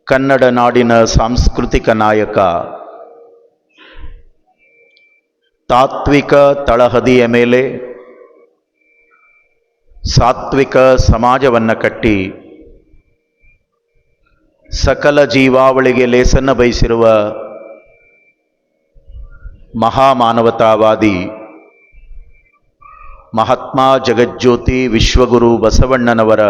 ಕನ್ನಡ ನಾಡಿನ ಸಾಂಸ್ಕೃತಿಕ ನಾಯಕ, ತಾತ್ವಿಕ ತಳಹದಿಯ ಮೇಲೆ ಸಾತ್ವಿಕ ಸಮಾಜವನ್ನು ಕಟ್ಟಿ ಸಕಲ ಜೀವಾವಳಿಗೆ ಲೇಸನ್ನು ಬಯಸಿರುವ ಮಹಾಮಾನವತಾವಾದಿ ಮಹಾತ್ಮ ಜಗಜ್ಯೋತಿ ವಿಶ್ವಗುರು ಬಸವಣ್ಣನವರ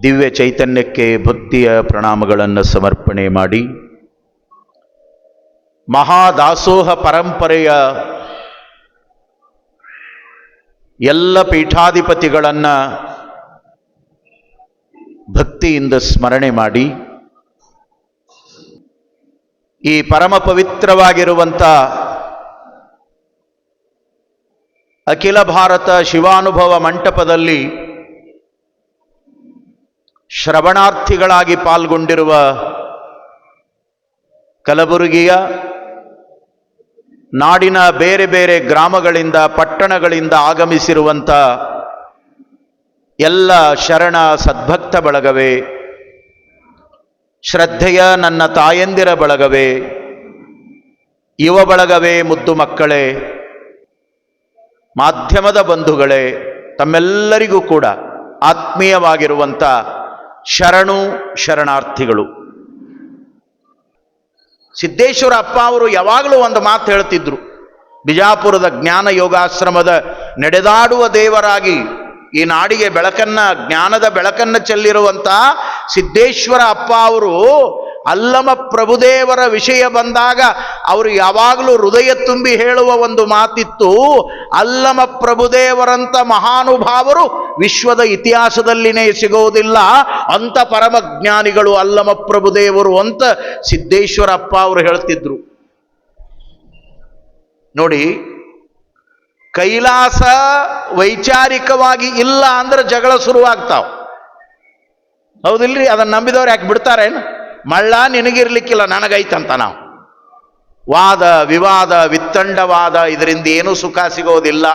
ದಿವ್ಯ ಚೈತನ್ಯಕ್ಕೆ ಭಕ್ತಿಯ ಪ್ರಣಾಮಗಳನ್ನು ಸಮರ್ಪಣೆ ಮಾಡಿ, ಮಹಾದಾಸೋಹ ಪರಂಪರೆಯ ಎಲ್ಲ ಪೀಠಾಧಿಪತಿಗಳನ್ನು ಭಕ್ತಿಯಿಂದ ಸ್ಮರಣೆ ಮಾಡಿ, ಈ ಪರಮ ಪವಿತ್ರವಾಗಿರುವಂಥ ಅಖಿಲ ಭಾರತ ಶಿವಾನುಭವ ಮಂಟಪದಲ್ಲಿ ಶ್ರವಣಾರ್ಥಿಗಳಾಗಿ ಪಾಲ್ಗೊಂಡಿರುವ ಕಲಬುರಗಿಯ ನಾಡಿನ ಬೇರೆ ಬೇರೆ ಗ್ರಾಮಗಳಿಂದ ಪಟ್ಟಣಗಳಿಂದ ಆಗಮಿಸಿರುವಂಥ ಎಲ್ಲ ಶರಣ ಸದ್ಭಕ್ತ ಬಳಗವೇ, ಶ್ರದ್ಧೆಯ ನನ್ನ ತಾಯಂದಿರ ಬಳಗವೇ, ಯುವ ಬಳಗವೇ, ಮುದ್ದು ಮಕ್ಕಳೇ, ಮಾಧ್ಯಮದ ಬಂಧುಗಳೇ, ತಮ್ಮೆಲ್ಲರಿಗೂ ಕೂಡ ಆತ್ಮೀಯವಾಗಿರುವಂಥ ಶರಣಾರ್ಥಿಗಳು. ಸಿದ್ದೇಶ್ವರ ಅಪ್ಪ ಅವರು ಯಾವಾಗಲೂ ಒಂದು ಮಾತು ಹೇಳ್ತಿದ್ರು. ಬಿಜಾಪುರದ ಜ್ಞಾನ ಯೋಗಾಶ್ರಮದ ನಡೆದಾಡುವ ದೇವರಾಗಿ ಈ ನಾಡಿಗೆ ಜ್ಞಾನದ ಬೆಳಕನ್ನು ಚೆಲ್ಲಿರುವಂಥ ಸಿದ್ದೇಶ್ವರ ಅಪ್ಪ ಅವರು ಅಲ್ಲಮ ಪ್ರಭುದೇವರ ವಿಷಯ ಬಂದಾಗ ಅವರು ಯಾವಾಗಲೂ ಹೃದಯ ತುಂಬಿ ಹೇಳುವ ಒಂದು ಮಾತಿತ್ತು. ಅಲ್ಲಮ ಪ್ರಭುದೇವರಂಥ ಮಹಾನುಭಾವರು ವಿಶ್ವದ ಇತಿಹಾಸದಲ್ಲಿನೇ ಸಿಗೋದಿಲ್ಲ, ಅಂಥ ಪರಮಜ್ಞಾನಿಗಳು ಅಲ್ಲಮ ಪ್ರಭುದೇವರು ಅಂತ ಸಿದ್ದೇಶ್ವರ ಅಪ್ಪ ಅವರು ಹೇಳ್ತಿದ್ರು. ನೋಡಿ, ಕೈಲಾಸ ವೈಚಾರಿಕವಾಗಿ ಇಲ್ಲ ಅಂದ್ರೆ ಜಗಳ ಶುರುವಾಗ್ತಾವ, ಹೌದಿಲ್ರಿ? ಅದನ್ನು ನಂಬಿದವ್ರು ಯಾಕೆ ಬಿಡ್ತಾರೇನು? ಮಳ್ಳ ನಿನಗಿರ್ಲಿಕ್ಕಿಲ್ಲ, ನನಗೈತಂತ ನಾವು ವಾದ ವಿವಾದ ವಿತ್ತಂಡವಾದ, ಇದರಿಂದ ಏನೂ ಸುಖ ಸಿಗೋದಿಲ್ಲ.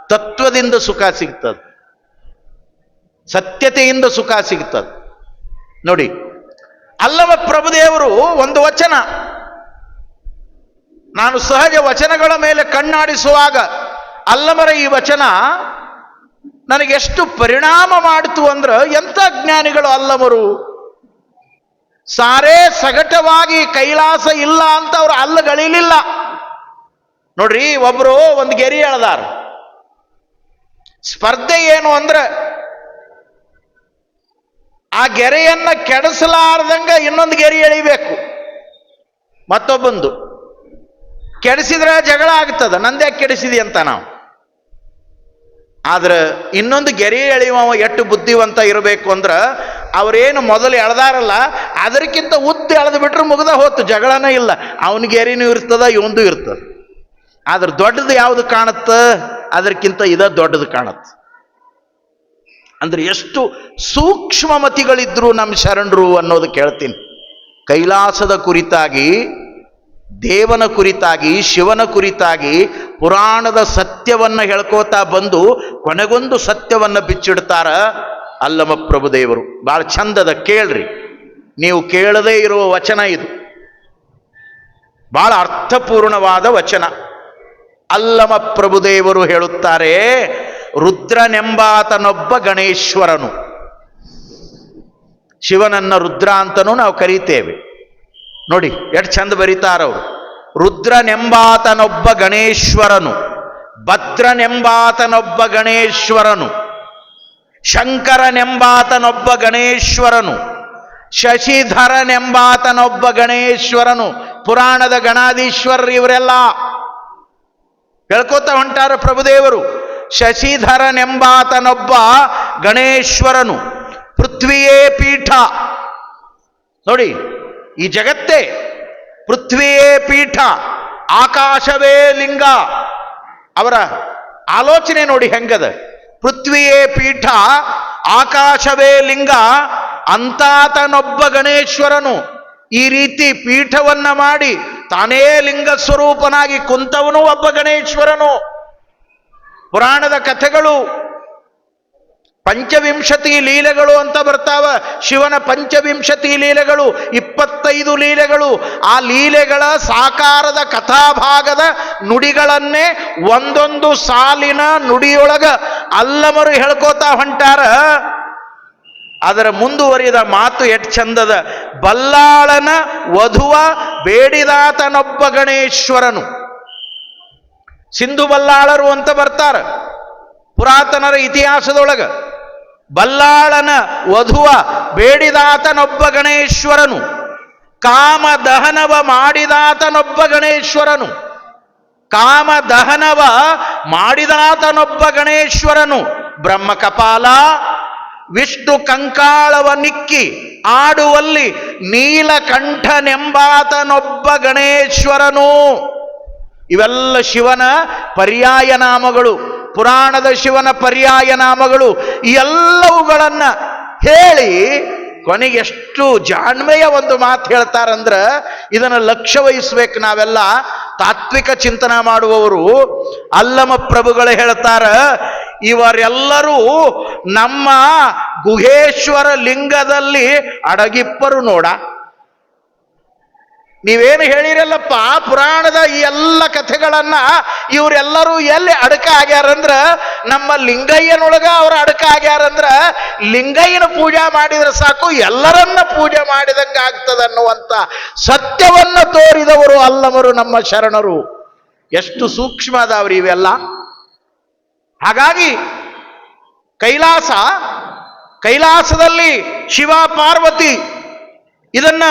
ತತ್ವದಿಂದ ಸುಖ ಸಿಗ್ತದೆ, ಸತ್ಯತೆಯಿಂದ ಸುಖ ಸಿಗ್ತದೆ. ನೋಡಿ, ಅಲ್ಲಮ ಪ್ರಭುದೇವರು ಒಂದು ವಚನ, ನಾನು ಸಹಜ ವಚನಗಳ ಮೇಲೆ ಕಣ್ಣಾಡಿಸುವಾಗ ಅಲ್ಲಮರ ಈ ವಚನ ನನಗೆಷ್ಟು ಪರಿಣಾಮ ಮಾಡಿತು ಅಂದ್ರೆ, ಎಂಥ ಜ್ಞಾನಿಗಳು ಅಲ್ಲಮರು. ಸಾರೇ ಸಗಟವಾಗಿ ಕೈಲಾಸ ಇಲ್ಲ ಅಂತ ಅವ್ರು ಅಲ್ಲಗಳಿಲಿಲ್ಲ. ನೋಡ್ರಿ, ಒಬ್ರು ಒಂದು ಗೆರೆ ಎಳೆದಾರ. ಸ್ಪರ್ಧೆ ಏನು ಅಂದ್ರೆ, ಆ ಗೆರೆಯನ್ನ ಕೆಡಿಸಲಾರ್ದಂಗ ಇನ್ನೊಂದು ಗೆರೆ ಎಳಿಬೇಕು. ಮತ್ತೊಬ್ಬಂದು ಕೆಡಿಸಿದ್ರೆ ಜಗಳ ಆಗ್ತದ, ನಂದ್ಯಾಕೆ ಕೆಡಿಸಿದಿ ಅಂತ ನಾವು. ಆದ್ರೆ ಇನ್ನೊಂದು ಗೆರೆ ಎಳೆಯುವ ಎಷ್ಟು ಬುದ್ಧಿವಂತ ಇರಬೇಕು ಅಂದ್ರೆ, ಅವರೇನು ಮೊದಲು ಎಳೆದಾರಲ್ಲ ಅದಕ್ಕಿಂತ ಉದ್ದ ಎಳೆದು ಬಿಟ್ರೆ ಮುಗ್ದ ಹೋತು, ಜಗಳನೇ ಇಲ್ಲ. ಅವನ ಗೆರೆನೂ ಇರ್ತದ, ಇವಂದು ಇರ್ತದ. ಆದ್ರೆ ದೊಡ್ಡದು ಯಾವುದು ಕಾಣುತ್ತ, ಅದಕ್ಕಿಂತ ಇದ ದೊಡ್ಡದು ಕಾಣುತ್ತೆ. ಅಂದ್ರೆ ಎಷ್ಟು ಸೂಕ್ಷ್ಮಮತಿಗಳಿದ್ರು ನಮ್ಮ ಶರಣರು ಅನ್ನೋದು ಕೇಳ್ತೀನಿ. ಕೈಲಾಸದ ಕುರಿತಾಗಿ, ದೇವನ ಕುರಿತಾಗಿ, ಶಿವನ ಕುರಿತಾಗಿ ಪುರಾಣದ ಸತ್ಯವನ್ನ ಹೇಳ್ಕೋತಾ ಬಂದು ಕೊನೆಗೊಂದು ಸತ್ಯವನ್ನ ಬಿಚ್ಚಿಡ್ತಾರ ಅಲ್ಲಮ ಪ್ರಭುದೇವರು. ಬಹಳ ಚಂದದ, ಕೇಳ್ರಿ. ನೀವು ಕೇಳದೇ ಇರುವ ವಚನ ಇದು, ಬಹಳ ಅರ್ಥಪೂರ್ಣವಾದ ವಚನ. ಅಲ್ಲಮ ಪ್ರಭುದೇವರು ಹೇಳುತ್ತಾರೆ, ರುದ್ರನೆಂಬಾತನೊಬ್ಬ ಗಣೇಶ್ವರನು. ಶಿವನನ್ನ ರುದ್ರ ಅಂತನೂ ನಾವು ಕರೀತೇವೆ. ನೋಡಿ ಎಷ್ಟು ಚಂದ ಬರೀತಾರವರು. ರುದ್ರನೆಂಬಾತನೊಬ್ಬ ಗಣೇಶ್ವರನು, ಭದ್ರನೆಂಬಾತನೊಬ್ಬ ಗಣೇಶ್ವರನು, ಶಂಕರನೆಂಬಾತನೊಬ್ಬ ಗಣೇಶ್ವರನು, ಶಶಿಧರನೆಂಬಾತನೊಬ್ಬ ಗಣೇಶ್ವರನು. ಪುರಾಣದ ಗಣಾಧೀಶ್ವರರು ಇವರೆಲ್ಲ ಹೇಳ್ಕೋತ ಹೊಂಟಾರ ಪ್ರಭುದೇವರು. ಶಶಿಧರನೆಂಬಾತನೊಬ್ಬ ಗಣೇಶ್ವರನು, ಪೃಥ್ವಿಯೇ ಪೀಠ. ನೋಡಿ, ಈ ಜಗತ್ತೇ ಪೃಥ್ವಿಯೇ ಪೀಠ, ಆಕಾಶವೇ ಲಿಂಗ. ಅವರ ಆಲೋಚನೆ ನೋಡಿ ಹೆಂಗದ. ಪೃಥ್ವಿಯೇ ಪೀಠ, ಆಕಾಶವೇ ಲಿಂಗ, ಅಂತಾತನೊಬ್ಬ ಗಣೇಶ್ವರನು. ಈ ರೀತಿ ಪೀಠವನ್ನ ಮಾಡಿ ತಾನೇ ಲಿಂಗ ಸ್ವರೂಪನಾಗಿ ಕುಂತವನು ಒಬ್ಬ ಗಣೇಶ್ವರನು. ಪುರಾಣದ ಕಥೆಗಳು ಪಂಚವಿಂಶತಿ ಲೀಲೆಗಳು ಅಂತ ಬರ್ತಾವ. ಶಿವನ ಪಂಚವಿಂಶತಿ ಲೀಲೆಗಳು, 25 ಲೀಲೆಗಳು. ಆ ಲೀಲೆಗಳ ಸಾಕಾರದ ಕಥಾಭಾಗದ ನುಡಿಗಳನ್ನೇ ಒಂದೊಂದು ಸಾಲಿನ ನುಡಿಯೊಳಗ ಅಲ್ಲಮರು ಹೇಳ್ಕೋತಾ ಹೊಂಟಾರ. ಅದರ ಮುಂದುವರಿದ ಮಾತು ಎಟ್ ಚಂದದ. ಬಲ್ಲಾಳನ ವಧುವ ಬೇಡಿದಾತನೊಬ್ಬ ಗಣೇಶ್ವರನು. ಸಿಂಧು ಬಲ್ಲಾಳರು ಅಂತ ಬರ್ತಾರ ಪುರಾತನರ ಇತಿಹಾಸದೊಳಗ. ಬಲ್ಲಾಳನ ವಧುವ ಬೇಡಿದಾತನೊಬ್ಬ ಗಣೇಶ್ವರನು, ಕಾಮದಹನವ ಮಾಡಿದಾತನೊಬ್ಬ ಗಣೇಶ್ವರನು, ಕಾಮದಹನವ ಮಾಡಿದಾತನೊಬ್ಬ ಗಣೇಶ್ವರನು. ಬ್ರಹ್ಮ ಕಪಾಲ ವಿಷ್ಣು ಕಂಕಾಳವ ನಿಕ್ಕಿ ಆಡುವಲ್ಲಿ ನೀಲಕಂಠನೆಂಬಾತನೊಬ್ಬ ಗಣೇಶ್ವರನು. ಇವೆಲ್ಲ ಶಿವನ ಪರ್ಯಾಯ ನಾಮಗಳು, ಪುರಾಣದ ಶಿವನ ಪರ್ಯಾಯ ನಾಮಗಳು. ಈ ಎಲ್ಲವುಗಳನ್ನ ಹೇಳಿ ಕೊನೆಗೆ ಎಷ್ಟು ಜಾಣ್ಮೆಯ ಒಂದು ಮಾತು ಹೇಳ್ತಾರಂದ್ರೆ, ಇದನ್ನು ಲಕ್ಷ್ಯ ವಹಿಸ್ಬೇಕು ನಾವೆಲ್ಲ ತಾತ್ವಿಕ ಚಿಂತನೆ ಮಾಡುವವರು. ಅಲ್ಲಮ ಪ್ರಭುಗಳು ಹೇಳ್ತಾರ, ಇವರೆಲ್ಲರೂ ನಮ್ಮ ಗುಹೇಶ್ವರ ಲಿಂಗದಲ್ಲಿ ಅಡಗಿಪ್ಪರು ನೋಡ. ನೀವೇನು ಹೇಳಿರಲ್ಲಪ್ಪ ಪುರಾಣದ ಈ ಎಲ್ಲ ಕಥೆಗಳನ್ನ ಇವರೆಲ್ಲರೂ ಎಲ್ಲಿ ಅಡಕ ಆಗ್ಯಾರಂದ್ರ ನಮ್ಮ ಲಿಂಗಯ್ಯನೊಳಗ ಅವರು ಅಡಕ ಆಗ್ಯಾರಂದ್ರ ಲಿಂಗಯ್ಯನ ಪೂಜೆ ಮಾಡಿದ್ರೆ ಸಾಕು, ಎಲ್ಲರನ್ನ ಪೂಜೆ ಮಾಡಿದಂಗೆ ಆಗ್ತದನ್ನುವಂತ ಸತ್ಯವನ್ನ ತೋರಿದವರು ಅಲ್ಲಮರು ನಮ್ಮ ಶರಣರು. ಎಷ್ಟು ಸೂಕ್ಷ್ಮ ಅದಾವ್ರಿ ಇವೆಲ್ಲ. ಹಾಗಾಗಿ ಕೈಲಾಸದಲ್ಲಿ ಶಿವ ಪಾರ್ವತಿ ಇದನ್ನ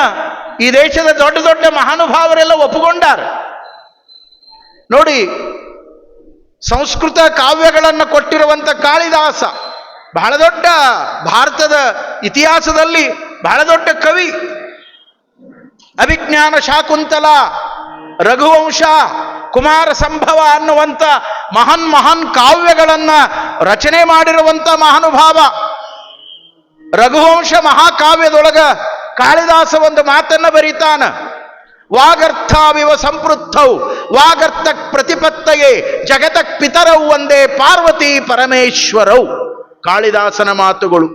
ಈ ದೇಶದ ದೊಡ್ಡ ದೊಡ್ಡ ಮಹಾನುಭಾವರೆಲ್ಲ ಒಪ್ಪುಕೊಂಡಾರ. ನೋಡಿ, ಸಂಸ್ಕೃತ ಕಾವ್ಯಗಳನ್ನು ಕೊಟ್ಟಿರುವಂತ ಕಾಳಿದಾಸ ಬಹಳ ದೊಡ್ಡ, ಭಾರತದ ಇತಿಹಾಸದಲ್ಲಿ ಬಹಳ ದೊಡ್ಡ ಕವಿ. ಅಭಿಜ್ಞಾನ ಶಾಕುಂತಲ, ರಘುವಂಶ, ಕುಮಾರ ಸಂಭವ ಅನ್ನುವಂಥ ಮಹಾನ್ ಕಾವ್ಯಗಳನ್ನ ರಚನೆ ಮಾಡಿರುವಂತ ಮಹಾನುಭಾವ. ರಘುವಂಶ ಮಹಾಕಾವ್ಯದೊಳಗ ಕಾಳಿದಾಸ ಒಂದು ಮಾತನ್ನ ಬರೀತಾನ. ವಾಗರ್ಥವಿವ ಸಂಪೃದ್ಧೌ ವಾಗರ್ಥ ಪ್ರತಿಪತ್ತಯೇ ಜಗತಕ್ ಪಿತರೌ ಒಂದೇ ಪಾರ್ವತಿ ಪರಮೇಶ್ವರೌ. ಕಾಳಿದಾಸನ ಮಾತುಗಳು.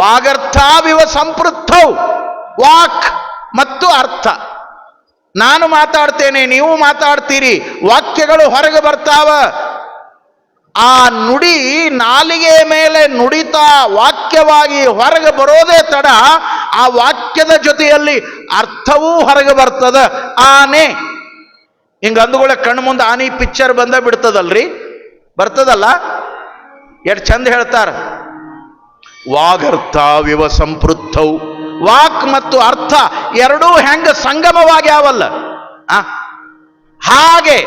ವಾಗರ್ಥವಿವ ಸಂಪೃದ್ಧೌ, ವಾಕ್ ಮತ್ತು ಅರ್ಥ. ನಾನು ಮಾತಾಡ್ತೇನೆ, ನೀವು ಮಾತಾಡ್ತೀರಿ, ವಾಕ್ಯಗಳು ಹೊರಗೆ ಬರ್ತಾವ. ಆ ನುಡಿ ನಾಲಿಗೆ ಮೇಲೆ ನುಡಿತಾ ವಾಕ್ಯವಾಗಿ ಹೊರಗೆ ಬರೋದೇ ತಡ, ಆ ವಾಕ್ಯದ ಜೊತೆಯಲ್ಲಿ ಅರ್ಥವೂ ಹೊರಗೆ ಬರ್ತದ. ಆನೆ ಹಿಂಗ ಅಂದುಗಳ ಕಣ್ಣು ಮುಂದೆ ಆನೆ ಪಿಕ್ಚರ್ ಬಂದ ಬಿಡ್ತದಲ್ರಿ, ಬರ್ತದಲ್ಲ. ಎಷ್ಟು ಚಂದ ಹೇಳ್ತಾರ. ವಾಗರ್ಥವಿವ ಸಂಪೃದ್ಧೌ, ವಾಕ್ ಮತ್ತು ಅರ್ಥ ಎರಡೂ ಹೆಂಗ ಸಂಗಮವಾಗ್ಯಾವಲ್ಲ, ಹಾಗೆ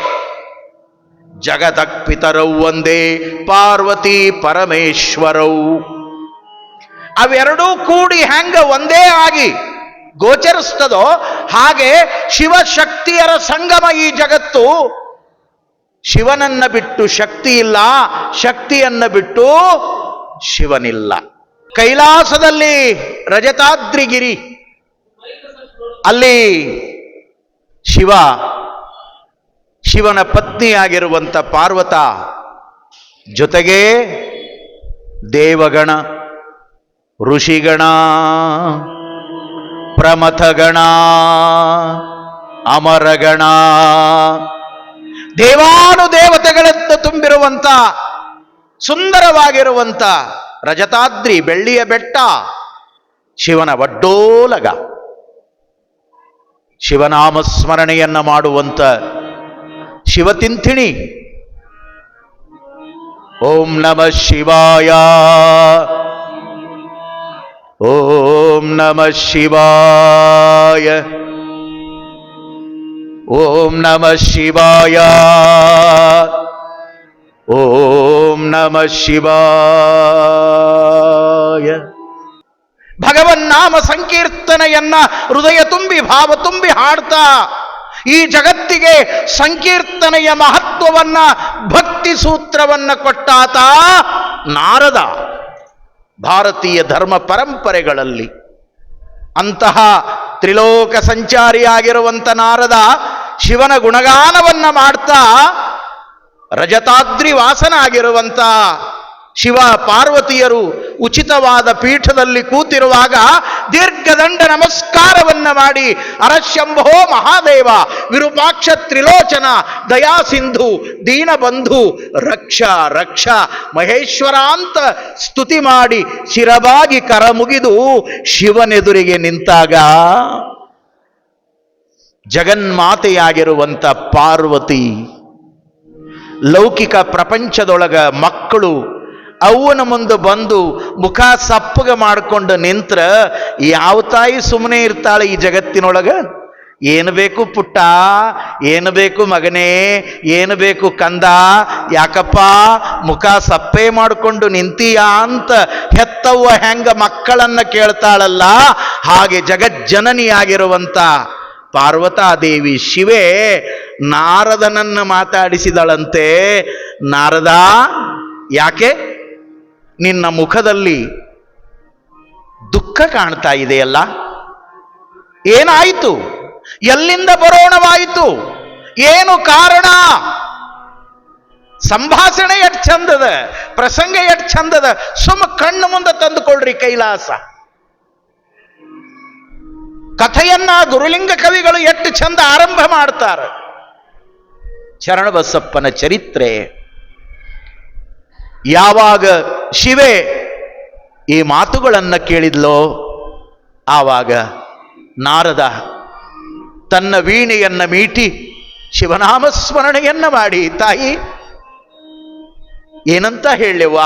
ಜಗತಕ್ ಪಿತರೌ ಒಂದೇ ಪಾರ್ವತಿ ಪರಮೇಶ್ವರೌ. ಅವೆರಡೂ ಕೂಡಿ ಹೆಂಗ ಒಂದೇ ಆಗಿ ಗೋಚರಿಸ್ತದೋ ಹಾಗೆ ಶಿವಶಕ್ತಿಯರ ಸಂಗಮ ಈ ಜಗತ್ತು. ಶಿವನನ್ನ ಬಿಟ್ಟು ಶಕ್ತಿ ಇಲ್ಲ, ಶಕ್ತಿಯನ್ನ ಬಿಟ್ಟು ಶಿವನಿಲ್ಲ. ಕೈಲಾಸದಲ್ಲಿ ರಜತಾದ್ರಿಗಿರಿ, ಅಲ್ಲಿ ಶಿವನ ಪತ್ನಿಯಾಗಿರುವಂಥ ಪಾರ್ವತ ಜೊತೆಗೆ ದೇವಗಣ, ಋಷಿಗಣ, ಪ್ರಮಥಗಣ, ಅಮರಗಣ, ದೇವಾನುದೇವತೆಗಳಿಂದ ತುಂಬಿರುವಂಥ ಸುಂದರವಾಗಿರುವಂಥ ರಜತಾದ್ರಿ, ಬೆಳ್ಳಿಯ ಬೆಟ್ಟ, ಶಿವನ ವಡ್ಡೋಲಗ, ಶಿವನಾಮಸ್ಮರಣೆಯನ್ನ ಮಾಡುವಂಥ ಶಿವತಿಂಥಿಣಿ. ಓಂ ನಮಃ ಶಿವಾಯ, ಓಂ ನಮಃ ಶಿವಾಯ, ಓಂ ನಮಃ ಶಿವಾಯ, ಓಂ ನಮಃ ಶಿವಾಯ. ಭಗವನ್ನಾಮ ಸಂಕೀರ್ತನೆಯನ್ನ ಹೃದಯ ತುಂಬಿ ಭಾವ ತುಂಬಿ ಹಾಡ್ತಾ ಈ ಜಗತ್ತಿಗೆ ಸಂಕೀರ್ತನೆಯ ಮಹತ್ವವನ್ನ, ಭಕ್ತಿ ಸೂತ್ರವನ್ನ ಕೊಟ್ಟಾತ ನಾರದ. ಭಾರತೀಯ ಧರ್ಮ ಪರಂಪರೆಗಳಲ್ಲಿ ಅಂತಹ ತ್ರಿಲೋಕ ಸಂಚಾರಿಯಾಗಿರುವಂಥ ನಾರದ ಶಿವನ ಗುಣಗಾನವನ್ನ ಮಾಡ್ತಾ ರಜತಾದ್ರಿ ವಾಸನಾಗಿರುವಂಥ ಶಿವ ಪಾರ್ವತಿಯರು ಉಚಿತವಾದ ಪೀಠದಲ್ಲಿ ಕೂತಿರುವಾಗ ದೀರ್ಘದಂಡ ನಮಸ್ಕಾರವನ್ನ ಮಾಡಿ ಅರಶಂಭೋ ಮಹಾದೇವ ವಿರೂಪಾಕ್ಷ ತ್ರಿಲೋಚನ ದಯಾ ಸಿಂಧು ದೀನಬಂಧು ರಕ್ಷ ರಕ್ಷ ಮಹೇಶ್ವರ ಅಂತ ಸ್ತುತಿ ಮಾಡಿ ಶಿರಬಾಗಿ ಕರಮುಗಿದು ಶಿವನೆದುರಿಗೆ ನಿಂತಾಗ ಜಗನ್ಮಾತೆಯಾಗಿರುವಂಥ ಪಾರ್ವತಿ ಲೌಕಿಕ ಪ್ರಪಂಚದೊಳಗ ಮಕ್ಕಳು ಅವನ ಮುಂದೆ ಬಂದು ಮುಖ ಸಪ್ಪಗ ಮಾಡಿಕೊಂಡು ನಿಂತ್ರ ಯಾವ ತಾಯಿ ಸುಮ್ಮನೆ ಇರ್ತಾಳೆ ಈ ಜಗತ್ತಿನೊಳಗ? ಏನು ಬೇಕು ಪುಟ್ಟ, ಏನು ಬೇಕು ಮಗನೇ, ಏನು ಬೇಕು ಕಂದ, ಯಾಕಪ್ಪ ಮುಖ ಸಪ್ಪೆ ಮಾಡಿಕೊಂಡು ನಿಂತೀಯಾ ಅಂತ ಹೆತ್ತವ್ವ ಹೆಂಗ ಮಕ್ಕಳನ್ನ ಕೇಳ್ತಾಳಲ್ಲ, ಹಾಗೆ ಜಗಜ್ಜನನಿಯಾಗಿರುವಂಥ ಪಾರ್ವತಾದೇವಿ ಶಿವೆ ನಾರದನನ್ನು ಮಾತಾಡಿಸಿದಳಂತೆ. ನಾರದ, ಯಾಕೆ ನಿನ್ನ ಮುಖದಲ್ಲಿ ದುಃಖ ಕಾಣ್ತಾ ಇದೆಯಲ್ಲ, ಏನಾಯಿತು? ಎಲ್ಲಿಂದ ಬರೋಣವಾಯಿತು? ಏನು ಕಾರಣ? ಸಂಭಾಷಣೆ ಎಟ್ ಚಂದದ, ಪ್ರಸಂಗ ಎಟ್ ಚಂದದ, ಸುಮ್ಮ ಕಣ್ಣು ಮುಂದೆ ತಂದುಕೊಳ್ಳ್ರಿ ಕೈಲಾಸ. ಕಥೆಯನ್ನ ಗುರುಲಿಂಗ ಕವಿಗಳು ಎಷ್ಟು ಚಂದ ಆರಂಭ ಮಾಡ್ತಾರೆ. ಶರಣಬಸಪ್ಪನ ಚರಿತ್ರೆ. ಯಾವಾಗ ಶಿವೆ ಈ ಮಾತುಗಳನ್ನು ಕೇಳಿದ್ಲೋ ಆವಾಗ ನಾರದ ತನ್ನ ವೀಣೆಯನ್ನ ಮೀಟಿ ಶಿವನಾಮಸ್ಮರಣೆಯನ್ನ ಮಾಡಿ, ತಾಯಿ ಏನಂತ ಹೇಳವ್ವ,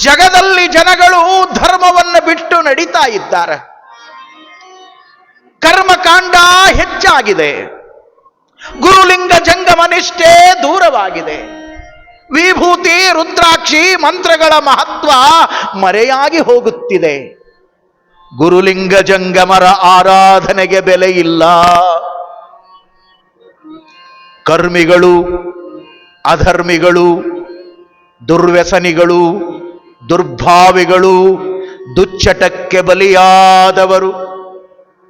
ಜಗದಲ್ಲಿ ಜನಗಳು ಧರ್ಮವನ್ನು ಬಿಟ್ಟು ನಡೀತಾ ಇದ್ದಾರೆ, ಕರ್ಮಕಾಂಡ ಹೆಚ್ಚಾಗಿದೆ, ಗುರುಲಿಂಗ ಜಂಗಮನಿಷ್ಠೆ ದೂರವಾಗಿದೆ, ವಿಭೂತಿ ರುದ್ರಾಕ್ಷಿ ಮಂತ್ರಗಳ ಮಹತ್ವ ಮರೆಯಾಗಿ ಹೋಗುತ್ತಿದೆ, ಗುರುಲಿಂಗ ಜಂಗಮರ ಆರಾಧನೆಗೆ ಬೆಲೆ ಇಲ್ಲ, ಕರ್ಮಿಗಳು ಅಧರ್ಮಿಗಳು ದುರ್ವ್ಯಸನಿಗಳು ದುರ್ಭಾವಿಗಳು ದುಚ್ಚಟಕ್ಕೆ ಬಲಿಯಾದವರು,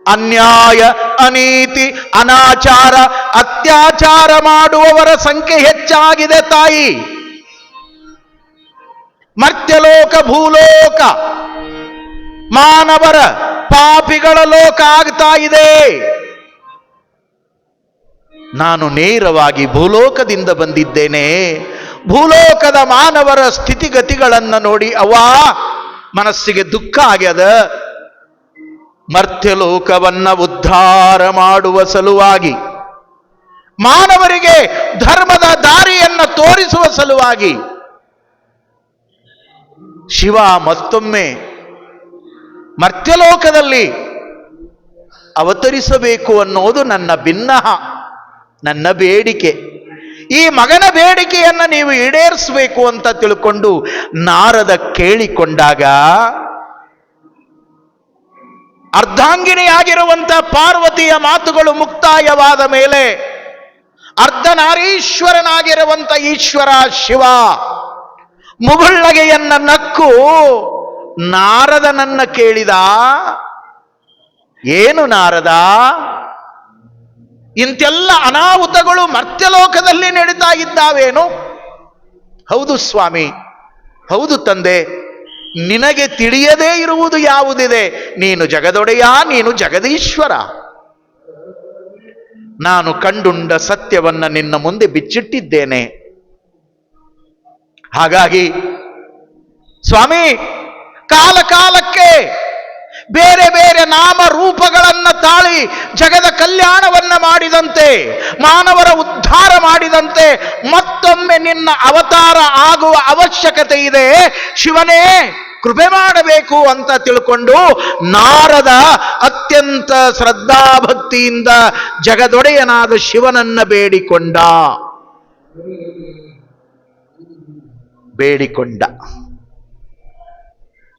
ಅನ್ಯಾಯ ಅನೀತಿ ಅನಾಚಾರ ಅತ್ಯಾಚಾರ ಮಾಡುವವರ ಸಂಖ್ಯೆ ಹೆಚ್ಚಾಗಿದೆ ತಾಯಿ. ಮರ್ತ್ಯಲೋಕ ಭೂಲೋಕ ಮಾನವರ ಪಾಪಿಗಳ ಲೋಕ ಆಗ್ತಾ ಇದೆ. ನಾನು ನೇರವಾಗಿ ಭೂಲೋಕದಿಂದ ಬಂದಿದ್ದೇನೆ. ಭೂಲೋಕದ ಮಾನವರ ಸ್ಥಿತಿಗತಿಗಳನ್ನು ನೋಡಿ ಅವ್ವಾ ಮನಸ್ಸಿಗೆ ದುಃಖ ಆಗ್ಯದ. ಮರ್ತ್ಯಲೋಕವನ್ನ ಉದ್ಧಾರ ಮಾಡುವ ಸಲುವಾಗಿ, ಮಾನವರಿಗೆ ಧರ್ಮದ ದಾರಿಯನ್ನು ತೋರಿಸುವ ಸಲುವಾಗಿ ಶಿವ ಮತ್ತೊಮ್ಮೆ ಮರ್ತ್ಯಲೋಕದಲ್ಲಿ ಅವತರಿಸಬೇಕು ಅನ್ನೋದು ನನ್ನ ಬಿನ್ನಹ, ನನ್ನ ಬೇಡಿಕೆ. ಈ ಮಗನ ಬೇಡಿಕೆಯನ್ನು ನೀವು ಈಡೇರಿಸಬೇಕು ಅಂತ ತಿಳ್ಕೊಂಡು ನಾರದ ಕೇಳಿಕೊಂಡಾಗ ಅರ್ಧಾಂಗಿನಿಯಾಗಿರುವಂಥ ಪಾರ್ವತಿಯ ಮಾತುಗಳು ಮುಕ್ತಾಯವಾದ ಮೇಲೆ ಅರ್ಧನಾರೀಶ್ವರನಾಗಿರುವಂಥ ಈಶ್ವರ ಶಿವ ಮುಗುಳ್ನಗೆಯನ್ನ ನಕ್ಕು ನಾರದನನ್ನ ಕೇಳಿದ, ಏನು ನಾರದ, ಇಂತೆಲ್ಲ ಅನಾಹುತಗಳು ಮರ್ತ್ಯಲೋಕದಲ್ಲಿ ನಡೀತಾ ಇದ್ದಾವೇನು? ಹೌದು ಸ್ವಾಮಿ, ಹೌದು ತಂದೆ, ನಿನಗೆ ತಿಳಿಯದೇ ಇರುವುದು ಯಾವುದಿದೆ? ನೀನು ಜಗದೊಡೆಯ, ನೀನು ಜಗದೀಶ್ವರ. ನಾನು ಕಂಡುಂಡ ಸತ್ಯವನ್ನ ನಿನ್ನ ಮುಂದೆ ಬಿಚ್ಚಿಟ್ಟಿದ್ದೇನೆ. ಹಾಗಾಗಿ ಸ್ವಾಮಿ, ಕಾಲ ಕಾಲಕ್ಕೆ ಬೇರೆ ಬೇರೆ ನಾಮ ರೂಪಗಳನ್ನ ತಾಳಿ ಜಗದ ಕಲ್ಯಾಣವನ್ನ ಮಾಡಿದಂತೆ, ಮಾನವರ ಉದ್ಧಾರ ಮಾಡಿದಂತೆ ಮತ್ತೊಮ್ಮೆ ನಿನ್ನ ಅವತಾರ ಆಗುವ ಅವಶ್ಯಕತೆ ಇದೆ. ಶಿವನೇ ಕೃಪೆ ಮಾಡಬೇಕು ಅಂತ ತಿಳ್ಕೊಂಡು ನಾರದ ಅತ್ಯಂತ ಶ್ರದ್ಧಾಭಕ್ತಿಯಿಂದ ಜಗದೊಡೆಯನಾದ ಶಿವನನ್ನ ಬೇಡಿಕೊಂಡ.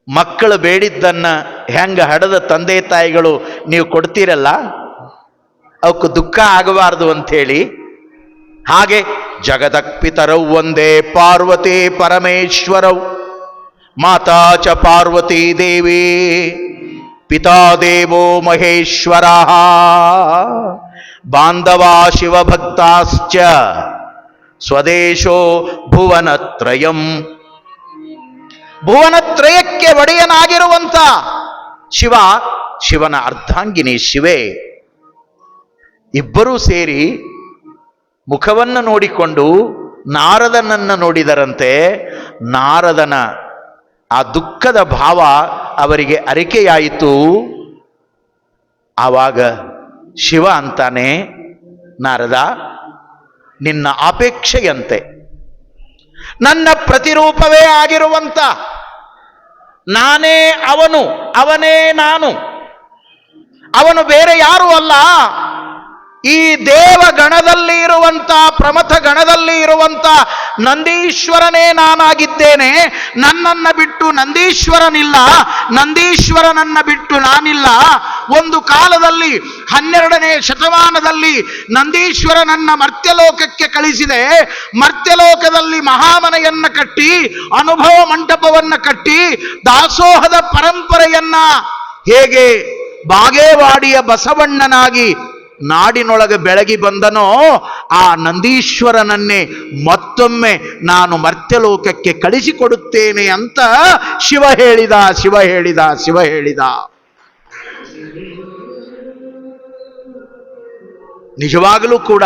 ಮಕ್ಕಳು ಬೇಡಿದ್ದನ್ನ ಹೆಂಗ ಹಡದ ತಂದೆ ತಾಯಿಗಳು ನೀವು ಕೊಡ್ತೀರಲ್ಲ, ಅವಕ್ಕೆ ದುಃಖ ಆಗಬಾರದು ಅಂಥೇಳಿ, ಹಾಗೆ ಜಗದಕ್ಪಿತರೌ ಒಂದೇ ಪಾರ್ವತಿ ಪರಮೇಶ್ವರೌ ಮಾತಾ ಚ ಪಾರ್ವತಿ ದೇವಿ ಪಿತಾ ದೇವೋ ಮಹೇಶ್ವರ ಬಾಂಧವಾ ಶಿವಭಕ್ತಾಶ್ಚ ಸ್ವದೇಶೋ ಭುವನತ್ರಯಂ. ಭುವನತ್ರಯಕ್ಕೆ ಒಡೆಯನಾಗಿರುವಂತ ಶಿವ, ಶಿವನ ಅರ್ಧಾಂಗಿನಿ ಶಿವೆ. ಇಬ್ಬರೂ ಸೇರಿ ಮುಖವನ್ನು ನೋಡಿಕೊಂಡು ನಾರದನನ್ನು ನೋಡಿದರಂತೆ. ನಾರದನ ಆ ದುಃಖದ ಭಾವ ಅವರಿಗೆ ಅರಿಕೆಯಾಯಿತು. ಆವಾಗ ಶಿವ ಅಂತಾನೆ, ನಾರದ, ನಿನ್ನ ಅಪೇಕ್ಷೆಯಂತೆ ನನ್ನ ಪ್ರತಿರೂಪವೇ ಆಗಿರುವಂತ ನಾನೇ ಅವನು, ಅವನೇ ನಾನು, ಅವನು ಬೇರೆ ಯಾರೂ ಅಲ್ಲ. ಈ ದೇವಗಣದಲ್ಲಿ ಇರುವಂತ, ಪ್ರಮಥ ಗಣದಲ್ಲಿ ಇರುವಂತ ನಂದೀಶ್ವರನೇ ನಾನಾಗಿದ್ದೇನೆ. ನನ್ನನ್ನ ಬಿಟ್ಟು ನಂದೀಶ್ವರನಿಲ್ಲ, ನಂದೀಶ್ವರನನ್ನ ಬಿಟ್ಟು ನಾನಿಲ್ಲ. ಒಂದು ಕಾಲದಲ್ಲಿ 12ನೇ ಶತಮಾನದಲ್ಲಿ ನಂದೀಶ್ವರನನ್ನ ಮರ್ತ್ಯಲೋಕಕ್ಕೆ ಕಳಿಸಿದೆ. ಮರ್ತ್ಯಲೋಕದಲ್ಲಿ ಮಹಾಮನೆಯನ್ನ ಕಟ್ಟಿ, ಅನುಭವ ಮಂಟಪವನ್ನ ಕಟ್ಟಿ, ದಾಸೋಹದ ಪರಂಪರೆಯನ್ನ ಹೇಗೆ ಬಾಗೇವಾಡಿಯ ಬಸವಣ್ಣನಾಗಿ ನಾಡಿನೊಳಗೆ ಬೆಳಗಿ ಬಂದನೋ, ಆ ನಂದೀಶ್ವರನನ್ನೇ ಮತ್ತೊಮ್ಮೆ ನಾನು ಮರ್ತ್ಯಲೋಕಕ್ಕೆ ಕಳಿಸಿಕೊಡುತ್ತೇನೆ ಅಂತ ಶಿವ ಹೇಳಿದ, ಶಿವ ಹೇಳಿದ, ಶಿವ ಹೇಳಿದ. ನಿಜವಾಗಲೂ ಕೂಡ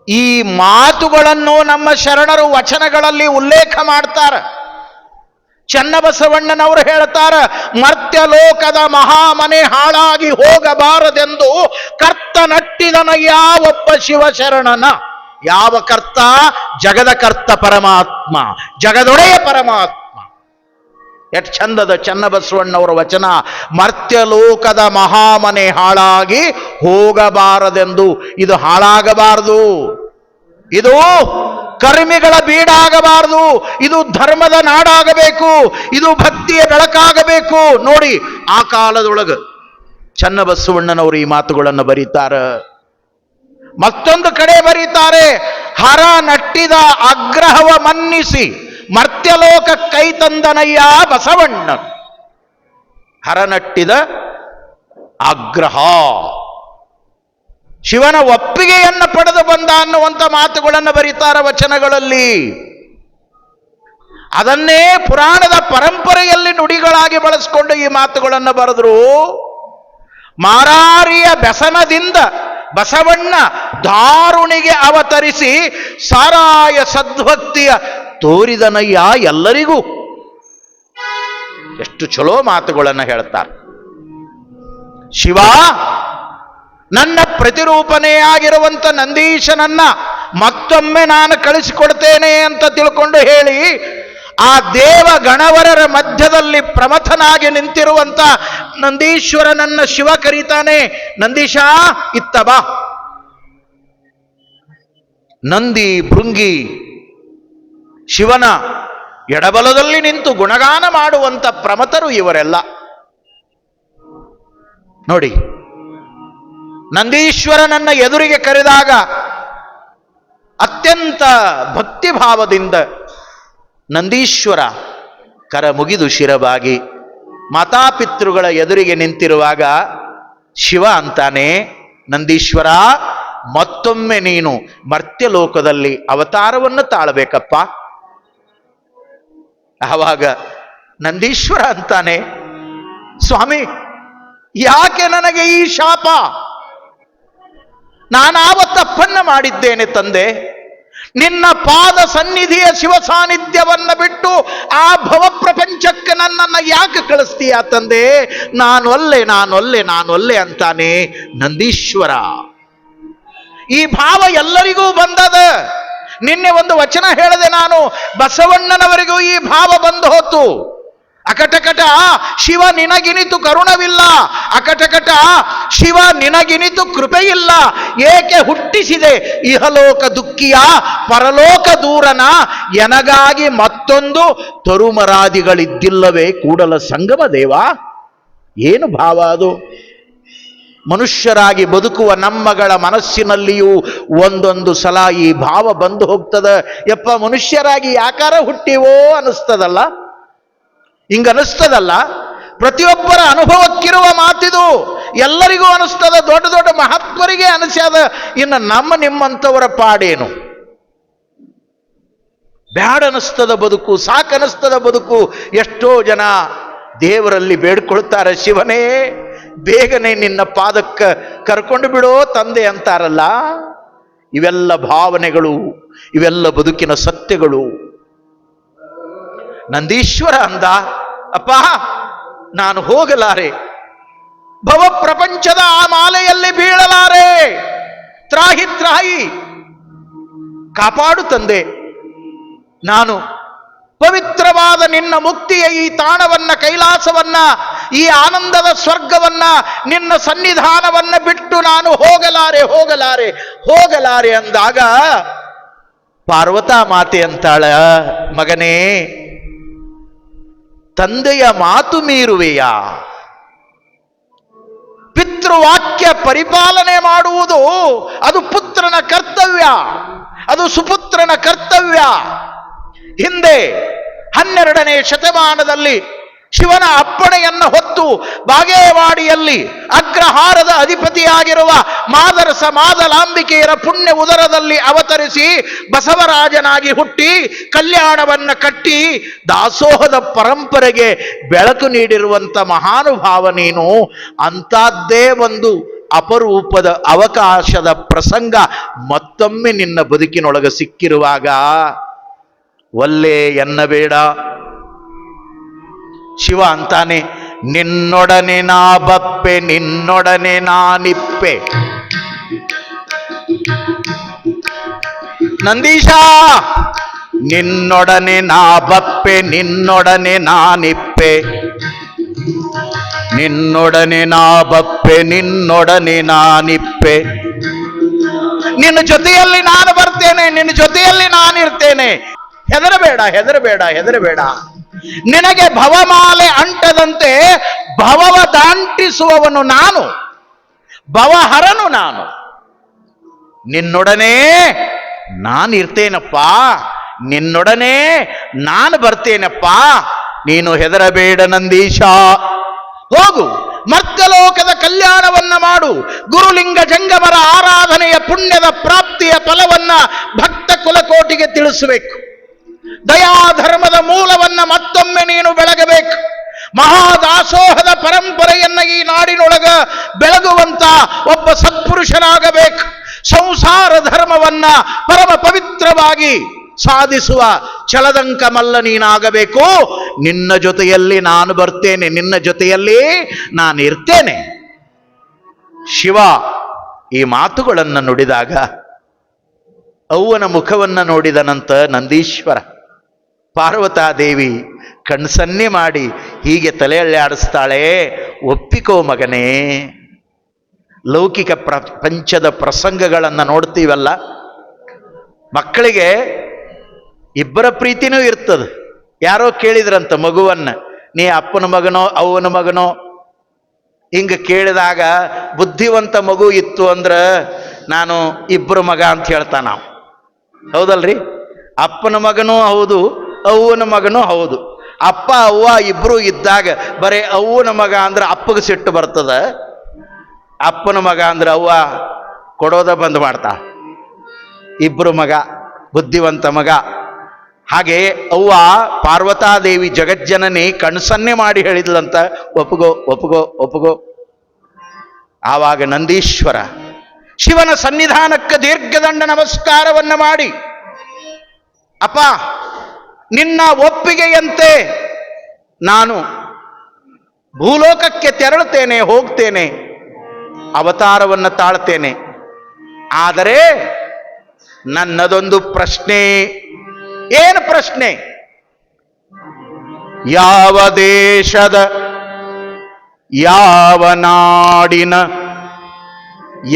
ಈ ಮಾತುಗಳನ್ನು ನಮ್ಮ ಶರಣರು ವಚನಗಳಲ್ಲಿ ಉಲ್ಲೇಖ ಮಾಡ್ತಾರೆ. ಚನ್ನಬಸವಣ್ಣನವರು ಹೇಳ್ತಾರ, ಮರ್ತ್ಯಲೋಕದ ಮಹಾಮನೆ ಹಾಳಾಗಿ ಹೋಗಬಾರದೆಂದು ಕರ್ತ ನಟ್ಟಿದನಯ್ಯ ಒಬ್ಬ ಶಿವಶರಣನ. ಯಾವ ಕರ್ತ? ಜಗದ ಕರ್ತ ಪರಮಾತ್ಮ, ಜಗದೊಡೆಯ ಪರಮಾತ್ಮ. ಎಷ್ಟು ಚಂದದ ಚನ್ನಬಸವಣ್ಣವರ ವಚನ. ಮರ್ತ್ಯಲೋಕದ ಮಹಾಮನೆ ಹಾಳಾಗಿ ಹೋಗಬಾರದೆಂದು. ಇದು ಹಾಳಾಗಬಾರದು, ಇದು ಕರ್ಮಿಗಳ ಬೀಡಾಗಬಾರದು, ಇದು ಧರ್ಮದ ನಾಡಾಗಬೇಕು, ಇದು ಭಕ್ತಿಯ ಬೆಳಕಾಗಬೇಕು. ನೋಡಿ, ಆ ಕಾಲದೊಳಗ ಚನ್ನಬಸವಣ್ಣನವರು ಈ ಮಾತುಗಳನ್ನು ಬರೀತಾರೆ. ಮತ್ತೊಂದು ಕಡೆ ಬರೀತಾರೆ, ಹರ ನಟ್ಟಿದ ಆಗ್ರಹವ ಮನ್ನಿಸಿ ಮರ್ತ್ಯಲೋಕ ಕೈ ತಂದನಯ್ಯ ಬಸವಣ್ಣ. ಹರ ನಟ್ಟಿದ ಆಗ್ರಹ, ಶಿವನ ಒಪ್ಪಿಗೆಯನ್ನು ಪಡೆದು ಬಂದ ಅನ್ನುವಂಥ ಮಾತುಗಳನ್ನು ಬರೀತಾರೆ ವಚನಗಳಲ್ಲಿ. ಅದನ್ನೇ ಪುರಾಣದ ಪರಂಪರೆಯಲ್ಲಿ ನುಡಿಗಳಾಗಿ ಬಳಸಿಕೊಂಡು ಈ ಮಾತುಗಳನ್ನು ಬರೆದ್ರು. ಮಾರಾರಿಯ ವ್ಯಸನದಿಂದ ಬಸವಣ್ಣ ದಾರುಣಿಗೆ ಅವತರಿಸಿ ಸಾರಾಯ ಸದ್ಭಕ್ತಿಯ ತೋರಿದನಯ್ಯ ಎಲ್ಲರಿಗೂ. ಎಷ್ಟು ಚಲೋ ಮಾತುಗಳನ್ನು ಹೇಳ್ತಾರೆ. ಶಿವ ನನ್ನ ಪ್ರತಿರೂಪನೇ ಆಗಿರುವಂತ ನಂದೀಶನನ್ನ ಮತ್ತೊಮ್ಮೆ ನಾನು ಕಳಿಸಿಕೊಡ್ತೇನೆ ಅಂತ ತಿಳ್ಕೊಂಡು ಹೇಳಿ, ಆ ದೇವ ಗಣವರರ ಮಧ್ಯದಲ್ಲಿ ಪ್ರಮಥನಾಗಿ ನಿಂತಿರುವಂತ ನಂದೀಶ್ವರನನ್ನ ಶಿವ ಕರೀತಾನೆ, ನಂದೀಶ ಇತ್ತ ಬಾ. ನಂದಿ ಭೃಂಗಿ ಶಿವನ ಎಡಬಲದಲ್ಲಿ ನಿಂತು ಗುಣಗಾನ ಮಾಡುವಂತ ಪ್ರಮಥರು ಇವರೆಲ್ಲ. ನೋಡಿ, ನಂದೀಶ್ವರನನ್ನ ಎದುರಿಗೆ ಕರೆದಾಗ ಅತ್ಯಂತ ಭಕ್ತಿಭಾವದಿಂದ ನಂದೀಶ್ವರ ಕರ ಮುಗಿದು ಶಿರವಾಗಿ ಮಾತಾಪಿತೃಗಳ ಎದುರಿಗೆ ನಿಂತಿರುವಾಗ ಶಿವ ಅಂತಾನೆ, ನಂದೀಶ್ವರ ಮತ್ತೊಮ್ಮೆ ನೀನು ಮರ್ತ್ಯಲೋಕದಲ್ಲಿ ಅವತಾರವನ್ನು ತಾಳಬೇಕಪ್ಪ. ಆವಾಗ ನಂದೀಶ್ವರ ಅಂತಾನೆ, ಸ್ವಾಮಿ ಯಾಕೆ ನನಗೆ ಈ ಶಾಪ? ನಾನಾವ ತಪ್ಪನ್ನ ಮಾಡಿದ್ದೇನೆ ತಂದೆ? ನಿನ್ನ ಪಾದ ಸನ್ನಿಧಿಯ ಶಿವ ಸಾನ್ನಿಧ್ಯವನ್ನ ಬಿಟ್ಟು ಆ ಭವ ಪ್ರಪಂಚಕ್ಕೆ ನನ್ನನ್ನು ಯಾಕೆ ಕಳಿಸ್ತೀಯ ತಂದೆ? ನಾನೊಲ್ಲೆ ಅಂತಾನೆ ನಂದೀಶ್ವರ. ಈ ಭಾವ ಎಲ್ಲರಿಗೂ ಬಂದದ. ನಿನ್ನೆ ಒಂದು ವಚನ ಹೇಳಿದೆ ನಾನು, ಬಸವಣ್ಣನವರಿಗೂ ಈ ಭಾವ ಬಂದು ಹೋತು. ಅಕಟಕಟ ಶಿವ ನಿನಗಿನಿತು ಕರುಣವಿಲ್ಲ, ಅಕಟಕಟ ಶಿವ ನಿನಗಿನಿತು ಕೃಪೆಯಿಲ್ಲ. ಏಕೆ ಹುಟ್ಟಿಸಿದೆ ಇಹಲೋಕ ದುಃಖಿಯ ಪರಲೋಕ ದೂರನ, ಎನಗಾಗಿ ಮತ್ತೊಂದು ತರುಮರಾದಿಗಳಿದ್ದಿಲ್ಲವೇ ಕೂಡಲ ಸಂಗಮ ದೇವ. ಏನು ಭಾವ ಅದು? ಮನುಷ್ಯರಾಗಿ ಬದುಕುವ ನಮ್ಮಗಳ ಮನಸ್ಸಿನಲ್ಲಿಯೂ ಒಂದೊಂದು ಸಲ ಈ ಭಾವ ಬಂದು ಹೋಗ್ತದ. ಯಪ್ಪ, ಮನುಷ್ಯರಾಗಿ ಯಾಕಾರ ಹುಟ್ಟಿವೋ ಅನಿಸ್ತದಲ್ಲ, ಹಿಂಗನಿಸ್ತದಲ್ಲ. ಪ್ರತಿಯೊಬ್ಬರ ಅನುಭವಕ್ಕಿರುವ ಮಾತಿದು. ಎಲ್ಲರಿಗೂ ಅನಿಸ್ತದ, ದೊಡ್ಡ ದೊಡ್ಡ ಮಹಾತ್ಮರಿಗೆ ಅನಿಸ್ಯಾದ. ಇನ್ನು ನಮ್ಮ ನಿಮ್ಮಂಥವರ ಪಾಡೇನು? ಬ್ಯಾಡ ಅನಿಸ್ತದ ಬದುಕು, ಸಾಕನಿಸ್ತದ ಬದುಕು. ಎಷ್ಟೋ ಜನ ದೇವರಲ್ಲಿ ಬೇಡ್ಕೊಳ್ತಾರೆ, ಶಿವನೇ ಬೇಗನೆ ನಿನ್ನ ಪಾದಕ್ಕೆ ಕರ್ಕೊಂಡು ಬಿಡೋ ತಂದೆ ಅಂತಾರಲ್ಲ. ಇವೆಲ್ಲ ಭಾವನೆಗಳು, ಇವೆಲ್ಲ ಬದುಕಿನ ಸತ್ಯಗಳು. ನಂದೀಶ್ವರ ಅಂದ, ಅಪ್ಪ ನಾನು ಹೋಗಲಾರೆ, ಭವ ಪ್ರಪಂಚದ ಆ ಮಾಲೆಯಲ್ಲಿ ಬೀಳಲಾರೆ, ತ್ರಾಹಿ ತ್ರಾಹಿ ಕಾಪಾಡು ತಂದೆ. ನಾನು ಪವಿತ್ರವಾದ ನಿನ್ನ ಮುಕ್ತಿಯ ಈ ತಾಣವನ್ನ, ಕೈಲಾಸವನ್ನ, ಈ ಆನಂದದ ಸ್ವರ್ಗವನ್ನ, ನಿನ್ನ ಸನ್ನಿಧಾನವನ್ನ ಬಿಟ್ಟು ನಾನು ಹೋಗಲಾರೆ ಹೋಗಲಾರೆ ಹೋಗಲಾರೆ ಅಂದಾಗ ಪಾರ್ವತಾ ಮಾತೆ ಅಂತಾಳ, ಮಗನೇ ತಂದೆಯ ಮಾತು ಮೀರುವೆಯಾ? ಪಿತೃವಾಕ್ಯ ಪರಿಪಾಲನೆ ಮಾಡುವುದು ಅದು ಪುತ್ರನ ಕರ್ತವ್ಯ, ಅದು ಸುಪುತ್ರನ ಕರ್ತವ್ಯ. ಹಿಂದೆ 12ನೇ ಶತಮಾನದಲ್ಲಿ ಶಿವನ ಅಪ್ಪಣೆಯನ್ನು ಹೊತ್ತು ಬಾಗೇವಾಡಿಯಲ್ಲಿ ಅಗ್ರಹಾರದ ಅಧಿಪತಿಯಾಗಿರುವ ಮಾದರಸ ಮಾದಲಾಂಬಿಕೆಯರ ಪುಣ್ಯ ಉದರದಲ್ಲಿ ಅವತರಿಸಿ ಬಸವರಾಜನಾಗಿ ಹುಟ್ಟಿ ಕಲ್ಯಾಣವನ್ನು ಕಟ್ಟಿ ದಾಸೋಹದ ಪರಂಪರೆಗೆ ಬೆಳಕು ನೀಡಿರುವಂಥ ಮಹಾನುಭಾವ ನೀನು. ಅಂಥದ್ದೇ ಒಂದು ಅಪರೂಪದ ಅವಕಾಶದ ಪ್ರಸಂಗ ಮತ್ತೊಮ್ಮೆ ನಿನ್ನ ಬದುಕಿನೊಳಗೆ ಸಿಕ್ಕಿರುವಾಗ ಒಲ್ಲೆ ಎನ್ನಬೇಡ. ಶಿವ ಅಂತಾನೆ, ನಿನ್ನೊಡನೆ ನಾ ಬಪ್ಪೆ, ನಿನ್ನೊಡನೆ ನಾನಿಪ್ಪೆ. ನಂದೀಶ, ನಿನ್ನೊಡನೆ ನಾ ಬಪ್ಪೆ, ನಿನ್ನೊಡನೆ ನಾನಿಪ್ಪೆ, ನಿನ್ನೊಡನೆ ನಾ ಬಪ್ಪೆ, ನಿನ್ನೊಡನೆ ನಾನಿಪ್ಪೆ. ನಿನ್ನ ಜೊತೆಯಲ್ಲಿ ನಾನು ಬರ್ತೇನೆ, ನಿನ್ನ ಜೊತೆಯಲ್ಲಿ ನಾನಿರ್ತೇನೆ. ಹೆದರಬೇಡ ಹೆದರಬೇಡ ಹೆದರಬೇಡ. ನಿನಗೆ ಭವಮಾಲೆ ಅಂಟದಂತೆ ಭವವ ದಾಂಟಿಸುವವನು ನಾನು, ಭವಹರನು ನಾನು. ನಿನ್ನೊಡನೆ ನಾನಿರ್ತೇನಪ್ಪ, ನಿನ್ನೊಡನೆ ನಾನು ಬರ್ತೇನಪ್ಪ. ನೀನು ಹೆದರಬೇಡ ನಂದೀಶ. ಹೋಗು, ಮರ್ತ್ಯಲೋಕದ ಕಲ್ಯಾಣವನ್ನ ಮಾಡು. ಗುರುಲಿಂಗ ಜಂಗಮರ ಆರಾಧನೆಯ ಪುಣ್ಯದ ಪ್ರಾಪ್ತಿಯ ಫಲವನ್ನ ಭಕ್ತ ಕುಲಕೋಟಿಗೆ ತಿಳಿಸಬೇಕು. ದಯಾಧರ್ಮದ ಮೂಲವನ್ನ ಮತ್ತೊಮ್ಮೆ ನೀನು ಬೆಳಗಬೇಕು. ಮಹಾದಾಸೋಹದ ಪರಂಪರೆಯನ್ನ ಈ ನಾಡಿನೊಳಗ ಬೆಳಗುವಂತ ಒಬ್ಬ ಸತ್ಪುರುಷನಾಗಬೇಕು. ಸಂಸಾರ ಧರ್ಮವನ್ನ ಪರಮ ಪವಿತ್ರವಾಗಿ ಸಾಧಿಸುವ ಛಲದಂಕ ಮಲ್ಲ ನೀನಾಗಬೇಕು. ನಿನ್ನ ಜೊತೆಯಲ್ಲಿ ನಾನು ಬರ್ತೇನೆ, ನಿನ್ನ ಜೊತೆಯಲ್ಲಿ ನಾನು ಇರ್ತೇನೆ. ಶಿವ ಈ ಮಾತುಗಳನ್ನು ನುಡಿದಾಗ ಅವ್ವನ ಮುಖವನ್ನು ನೋಡಿದನಂತ ನಂದೀಶ್ವರ. ಪಾರ್ವತಾದೇವಿ ಕಣ್ಸನ್ನೆ ಮಾಡಿ ಹೀಗೆ ತಲೆಯಲ್ಲಿ ಆಡಿಸ್ತಾಳೆ, ಒಪ್ಪಿಕೋ ಮಗನೇ. ಲೌಕಿಕ ಪ್ರಪಂಚದ ಪ್ರಸಂಗಗಳನ್ನು ನೋಡ್ತೀವಲ್ಲ, ಮಕ್ಕಳಿಗೆ ಇಬ್ಬರ ಪ್ರೀತಿನೂ ಇರ್ತದೆ. ಯಾರೋ ಕೇಳಿದ್ರಂತ ಮಗುವನ್ನ, ನೀ ಅಪ್ಪನ ಮಗನೋ ಅವ್ವನ ಮಗನೋ? ಹಿಂಗೆ ಕೇಳಿದಾಗ ಬುದ್ಧಿವಂತ ಮಗು ಇತ್ತು ಅಂದ್ರೆ ನಾನು ಇಬ್ಬರು ಮಗ ಅಂತ ಹೇಳ್ತಾನ. ಹೌದಲ್ರಿ? ಅಪ್ಪನ ಮಗನೂ ಹೌದು, ಅವ್ವನ ಮಗನೂ ಹೌದು. ಅಪ್ಪ ಅವ್ವ ಇಬ್ರು ಇದ್ದಾಗ ಬರೀ ಅವ್ವನ ಮಗ ಅಂದ್ರೆ ಅಪ್ಪಗೆ ಸಿಟ್ಟು ಬರ್ತದ, ಅಪ್ಪನ ಮಗ ಅಂದ್ರೆ ಅವ್ವ ಕೊಡೋದ ಬಂದ್ ಮಾಡ್ತಾ. ಇಬ್ರು ಮಗ, ಬುದ್ಧಿವಂತ ಮಗ. ಹಾಗೆ ಅವ್ವ ಪಾರ್ವತಾದೇವಿ ಜಗಜ್ಜನನಿ ಕಣ್ಸನ್ನೆ ಮಾಡಿ ಹೇಳಿದ್ಲಂತ, ಒಪ್ಪಗೋ ಒಪ್ಪಗೋ ಒಪ್ಪಗೋ. ಆವಾಗ ನಂದೀಶ್ವರ ಶಿವನ ಸನ್ನಿಧಾನಕ್ಕೆ ದೀರ್ಘದಂಡ ನಮಸ್ಕಾರವನ್ನ ಮಾಡಿ, ಅಪ್ಪ ನಿನ್ನ ಒಪ್ಪಿಗೆಯಂತೆ ನಾನು ಭೂಲೋಕಕ್ಕೆ ತೆರಳುತ್ತೇನೆ, ಹೋಗ್ತೇನೆ, ಅವತಾರವನ್ನು ತಾಳ್ತೇನೆ. ಆದರೆ ನನ್ನದೊಂದು ಪ್ರಶ್ನೆ. ಏನು ಪ್ರಶ್ನೆ? ಯಾವ ದೇಶದ, ಯಾವ ನಾಡಿನ,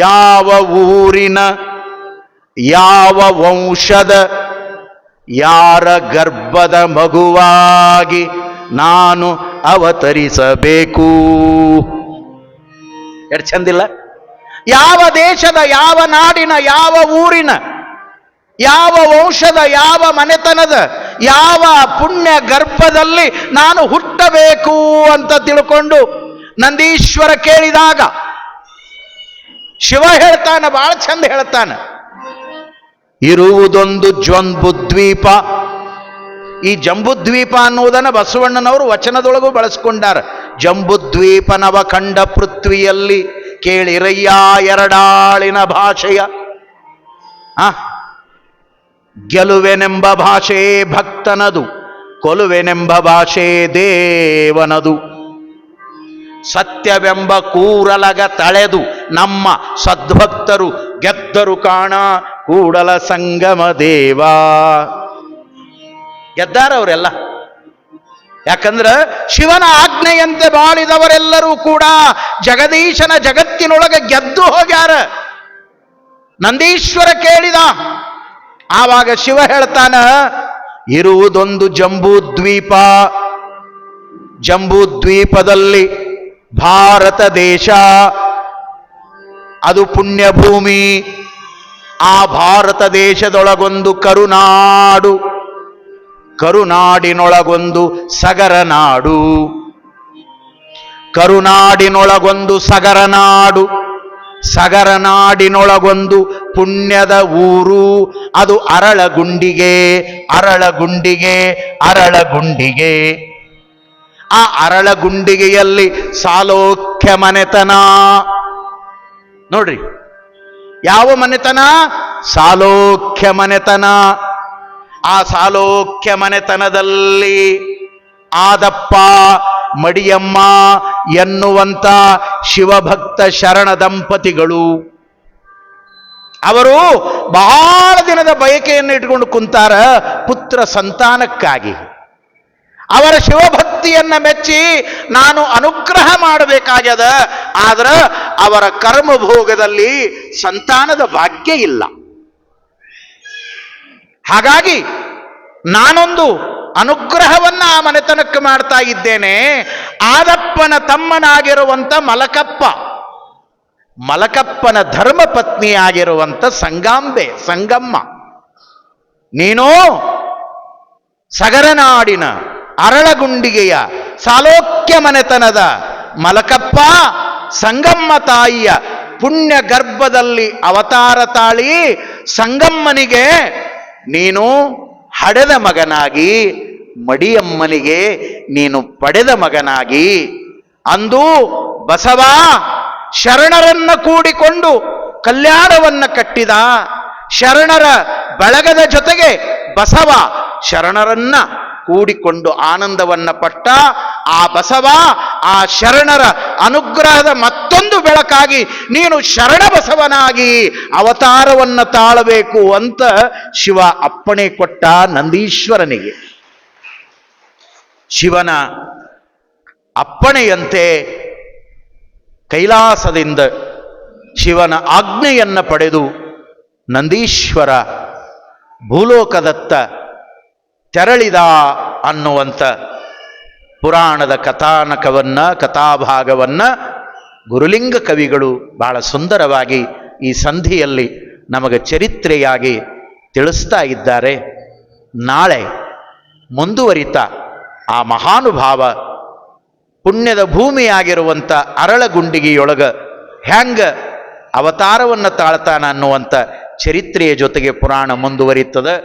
ಯಾವ ಊರಿನ, ಯಾವ ವಂಶದ, ಯಾರ ಗರ್ಭದ ಮಗುವಾಗಿ ನಾನು ಅವತರಿಸಬೇಕು? ಎಷ್ಟು ಚಂದಿಲ್ಲ? ಯಾವ ದೇಶದ, ಯಾವ ನಾಡಿನ, ಯಾವ ಊರಿನ, ಯಾವ ವಂಶದ, ಯಾವ ಮನೆತನದ, ಯಾವ ಪುಣ್ಯ ಗರ್ಭದಲ್ಲಿ ನಾನು ಹುಟ್ಟಬೇಕು ಅಂತ ತಿಳ್ಕೊಂಡು ನಂದೀಶ್ವರ ಕೇಳಿದಾಗ ಶಿವ ಹೇಳ್ತಾನ, ಬಹಳ ಚಂದ ಹೇಳ್ತಾನ, ಇರುವುದೊಂದು ಜಂಬುದ್ವೀಪ. ಈ ಜಂಬುದ್ವೀಪ ಅನ್ನುವುದನ್ನು ಬಸವಣ್ಣನವರು ವಚನದೊಳಗೂ ಬಳಸ್ಕೊಂಡಾರ. ಜಂಬುದ್ವೀಪ ನವಖಂಡ ಪೃಥ್ವಿಯಲ್ಲಿ ಕೇಳಿರಯ್ಯ ಎರಡಾಳಿನ ಭಾಷೆಯ. ಗೆಲುವೆನೆಂಬ ಭಾಷೆ ಭಕ್ತನದು, ಕೊಲುವೆನೆಂಬ ಭಾಷೆ ದೇವನದು. ಸತ್ಯವೆಂಬ ಕೂರಲಗ ತಳೆದು ನಮ್ಮ ಸದ್ಭಕ್ತರು ಗೆದ್ದರು ಕಾಣ ಕೂಡಲ ಸಂಗಮ ದೇವ. ಗೆದ್ದಾರವರೆಲ್ಲ. ಯಾಕಂದ್ರ ಶಿವನ ಆಜ್ಞೆಯಂತೆ ಬಾಳಿದವರೆಲ್ಲರೂ ಕೂಡ ಜಗದೀಶನ ಜಗತ್ತಿನೊಳಗೆ ಗೆದ್ದು ಹೋಗ್ಯಾರ. ನಂದೀಶ್ವರ ಕೇಳಿದ, ಆವಾಗ ಶಿವ ಹೇಳ್ತಾನ, ಇರುವುದೊಂದು ಜಂಬೂದ್ವೀಪ. ಜಂಬೂದ್ವೀಪದಲ್ಲಿ ಭಾರತ ದೇಶ, ಅದು ಪುಣ್ಯಭೂಮಿ. ಆ ಭಾರತ ದೇಶದೊಳಗೊಂದು ಕರುನಾಡು, ಕರುನಾಡಿನೊಳಗೊಂದು ಸಗರನಾಡು, ಕರುನಾಡಿನೊಳಗೊಂದು ಸಗರನಾಡು, ಸಗರನಾಡಿನೊಳಗೊಂದು ಪುಣ್ಯದ ಊರು, ಅದು ಅರಳಗುಂಡಿಗೆ. ಅರಳಗುಂಡಿಗೆ, ಅರಳಗುಂಡಿಗೆ. ಆ ಅರಳಗುಂಡಿಗೆಯಲ್ಲಿ ಸಾಲೋಕ್ಯ ಮನೆತನ. ನೋಡ್ರಿ, ಯಾವ ಮನೆತನ? ಸಾಲೋಕ್ಯ ಮನೆತನ. ಆ ಸಾಲೋಕ್ಯ ಮನೆತನದಲ್ಲಿ ಆದಪ್ಪ ಮಡಿಯಮ್ಮ ಎನ್ನುವಂತ ಶಿವಭಕ್ತ ಶರಣ ದಂಪತಿಗಳು, ಅವರು ಬಹಳ ದಿನದ ಬಯಕೆಯನ್ನು ಇಟ್ಕೊಂಡು ಕುಂತಾರ ಪುತ್ರ ಸಂತಾನಕ್ಕಾಗಿ. ಅವರ ಶಿವಭಕ್ತಿಯನ್ನ ಮೆಚ್ಚಿ ನಾನು ಅನುಗ್ರಹ ಮಾಡಬೇಕಾಗ್ಯದ, ಆದ್ರೆ ಅವರ ಕರ್ಮಭೋಗದಲ್ಲಿ ಸಂತಾನದ ಭಾಗ್ಯ ಇಲ್ಲ. ಹಾಗಾಗಿ ನಾನೊಂದು ಅನುಗ್ರಹವನ್ನ ಆ ಮನೆತನಕ್ಕೆ ಮಾಡ್ತಾ ಇದ್ದೇನೆ. ಆದಪ್ಪನ ತಮ್ಮನಾಗಿರುವಂತ ಮಲಕಪ್ಪ, ಮಲಕಪ್ಪನ ಧರ್ಮಪತ್ನಿಯಾಗಿರುವಂತ ಸಂಗಾಂಬೆ, ಸಂಗಮ್ಮ, ನೀನು ಸಗರನಾಡಿನ ಅರಳಗುಂಡಿಗೆಯ ಸಾಲೋಕ್ಯ ಮನೆತನದ ಮಲಕಪ್ಪ ಸಂಗಮ್ಮ ತಾಯಿಯ ಪುಣ್ಯ ಗರ್ಭದಲ್ಲಿ ಅವತಾರ ತಾಳಿ ಸಂಗಮ್ಮನಿಗೆ ನೀನು ಹಡೆದ ಮಗನಾಗಿ, ಮಡಿಯಮ್ಮನಿಗೆ ನೀನು ಪಡೆದ ಮಗನಾಗಿ. ಅಂದು ಬಸವ ಶರಣರನ್ನ ಕೂಡಿಕೊಂಡು ಕಲ್ಯಾಣವನ್ನ ಕಟ್ಟಿದ. ಶರಣರ ಬಳಗದ ಜೊತೆಗೆ ಬಸವ ಶರಣರನ್ನ ಕೂಡಿಕೊಂಡು ಆನಂದವನ್ನ ಪಟ್ಟ. ಆ ಬಸವ ಆ ಶರಣರ ಅನುಗ್ರಹದ ಮತ್ತೊಂದು ಬೆಳಕಾಗಿ ನೀನು ಶರಣ ಬಸವನಾಗಿ ಅವತಾರವನ್ನ ತಾಳಬೇಕು ಅಂತ ಶಿವ ಅಪ್ಪಣೆ ಕೊಟ್ಟ ನಂದೀಶ್ವರನಿಗೆ. ಶಿವನ ಅಪ್ಪಣೆಯಂತೆ ಕೈಲಾಸದಿಂದ ಶಿವನ ಆಜ್ಞೆಯನ್ನ ಪಡೆದು ನಂದೀಶ್ವರ ಭೂಲೋಕದತ್ತ ತೆರಳಿದ ಅನ್ನುವಂಥ ಪುರಾಣದ ಕಥಾನಕವನ್ನ, ಕಥಾಭಾಗವನ್ನ ಗುರುಲಿಂಗ ಕವಿಗಳು ಬಹಳ ಸುಂದರವಾಗಿ ಈ ಸಂಧಿಯಲ್ಲಿ ನಮಗೆ ಚರಿತ್ರೆಯಾಗಿ ತಿಳಿಸ್ತಾ ಇದ್ದಾರೆ. ನಾಳೆ ಮುಂದುವರಿತಾ ಆ ಮಹಾನುಭಾವ ಪುಣ್ಯದ ಭೂಮಿಯಾಗಿರುವಂಥ ಅರಳಗುಂಡಿಗೆಯೊಳಗ ಹ್ಯಾಂಗ ಅವತಾರವನ್ನು ತಾಳ್ತಾನ ಅನ್ನುವಂಥ ಚರಿತ್ರೆಯ ಜೊತೆಗೆ ಪುರಾಣ ಮುಂದುವರಿತದೆ.